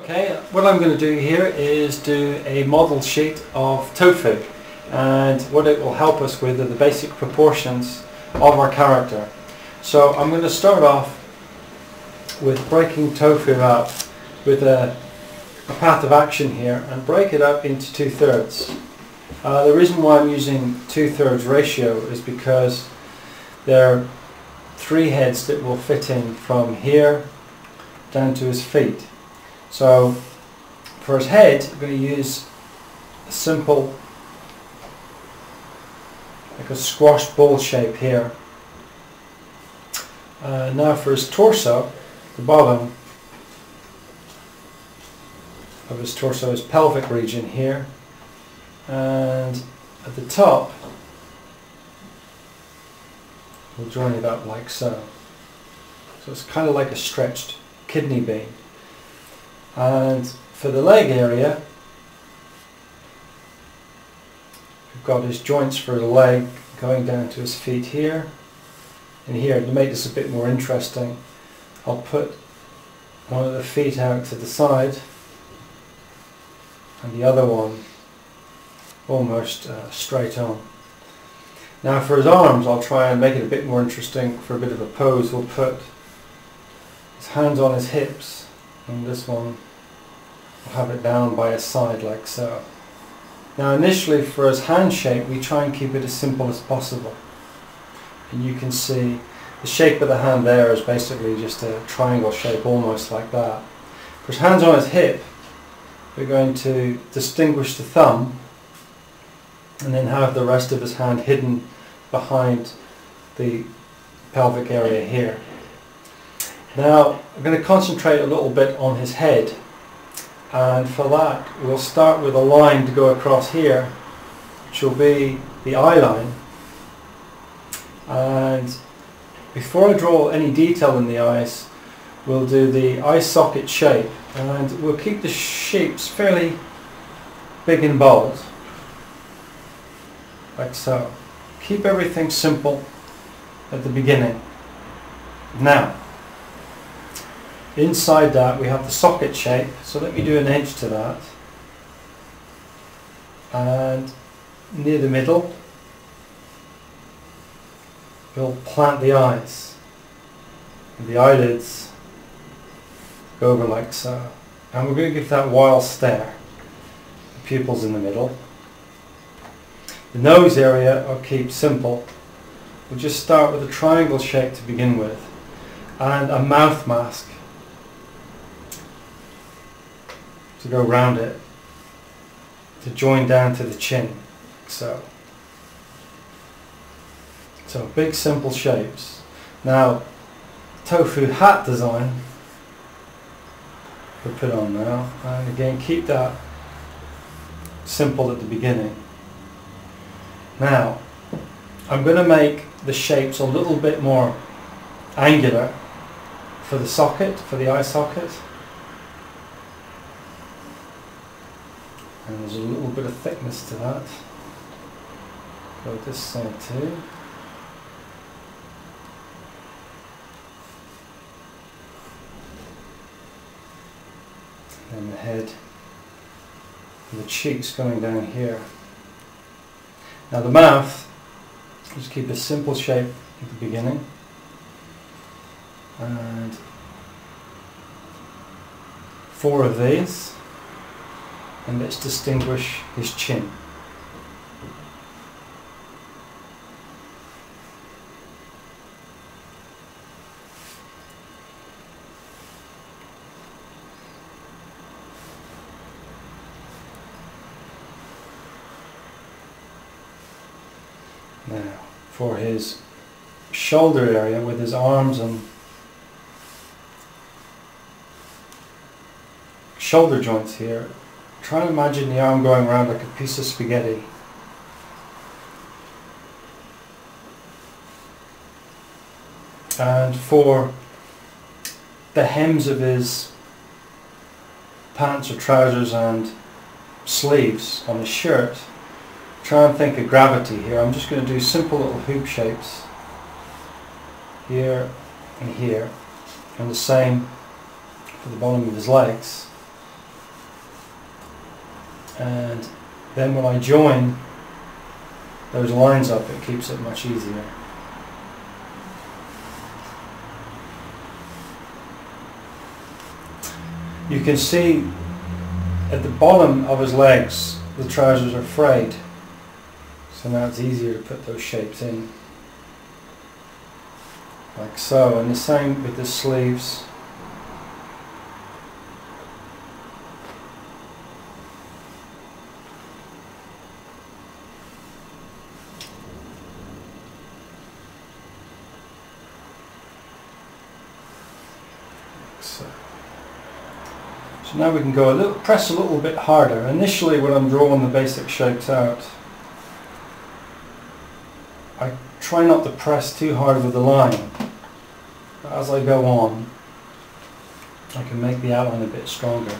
Okay, what I'm going to do here is do a model sheet of tofu, and what it will help us with are the basic proportions of our character. So I'm going to start off with breaking tofu up with a path of action here and break it up into 2/3. The reason why I'm using 2/3 ratio is because there are 3 heads that will fit in from here down to his feet. So for his head, I'm going to use a simple, like a squash ball shape here. Now for his torso, the bottom of his torso, his pelvic region here, and at the top we'll join it up like so. So it's kind of like a stretched kidney bean. And for the leg area, we've got his joints for the leg going down to his feet here and here. To make this a bit more interesting, I'll put one of the feet out to the side and the other one almost straight on. Now for his arms, I'll try and make it a bit more interesting for a bit of a pose. We'll put his hands on his hips, and this one will have it down by his side like so. Now initially for his hand shape, we try and keep it as simple as possible. And you can see the shape of the hand there is basically just a triangle shape, almost like that. For his hands on his hip, we're going to distinguish the thumb and then have the rest of his hand hidden behind the pelvic area here. Now I'm going to concentrate a little bit on his head, and for that we'll start with a line to go across here, which will be the eye line. And before I draw any detail in the eyes, we'll do the eye socket shape, and we'll keep the shapes fairly big and bold like so. Keep everything simple at the beginning. Now inside that we have the socket shape, so let me do an edge to that, and near the middle we'll plant the eyes, and the eyelids go over like so, and we're going to give that wild stare. The pupils in the middle. The nose area I'll keep simple. We'll just start with a triangle shape to begin with, and a mouth mask to go round it, to join down to the chin, so. So big simple shapes. Now tofu hat design we'll put on now, and again keep that simple at the beginning. Now I'm going to make the shapes a little bit more angular for the socket, for the eye socket. And there's a little bit of thickness to that. Go this side too. And the head and the cheeks going down here. Now the mouth, just keep a simple shape at the beginning. And 4 of these. And let's distinguish his chin. Now for his shoulder area with his arms and shoulder joints here, try and imagine the arm going around like a piece of spaghetti. And for the hems of his pants or trousers and sleeves on his shirt, try and think of gravity here. I'm just going to do simple little hoop shapes here and here, and the same for the bottom of his legs. and then when I join those lines up, it keeps it much easier. You can see at the bottom of his legs the trousers are frayed, so now it's easier to put those shapes in, like so, and the same with the sleeves. So now we can go press a little bit harder. Initially when I'm drawing the basic shapes out, I try not to press too hard with the line. But as I go on, I can make the outline a bit stronger.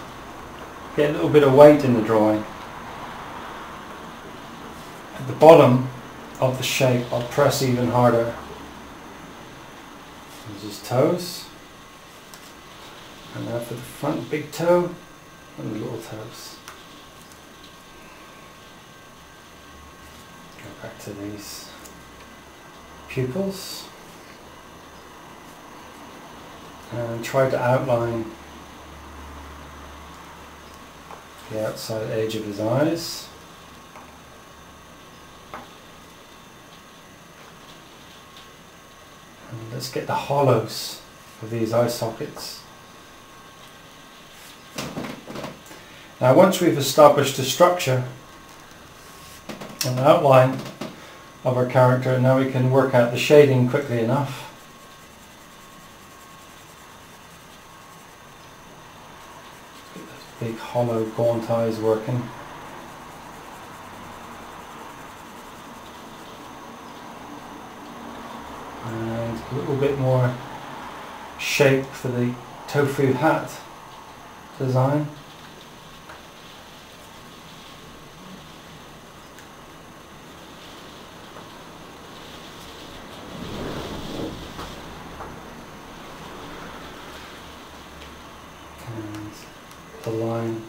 Get a little bit of weight in the drawing. At the bottom of the shape, I'll press even harder. There's his toes. And now for the front big toe and the little toes. Go back to these pupils and try to outline the outside edge of his eyes. And let's get the hollows of these eye sockets. Now once we've established the structure and the outline of our character, now we can work out the shading quickly enough. Get those big hollow gaunt eyes working. And a little bit more shape for the tofu hat design. The line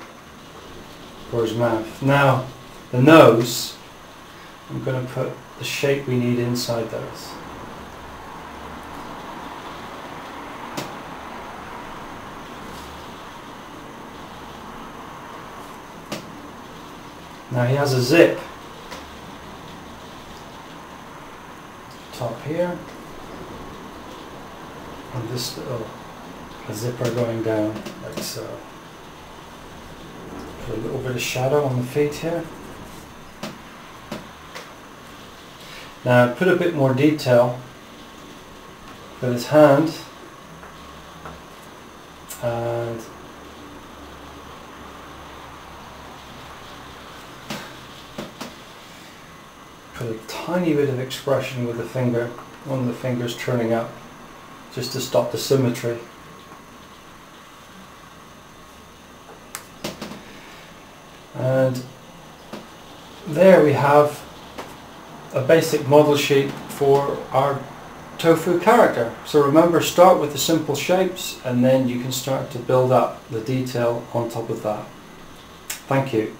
for his mouth. Now the nose, I'm going to put the shape we need inside those. Now he has a zip top here and this little zipper going down like so. Put a little bit of shadow on the feet here. Now put a bit more detail with his hand and put a tiny bit of expression with the finger, one of the fingers turning up just to stop the symmetry. And there we have a basic model sheet for our tofu character. So remember, start with the simple shapes and then you can start to build up the detail on top of that. Thank you.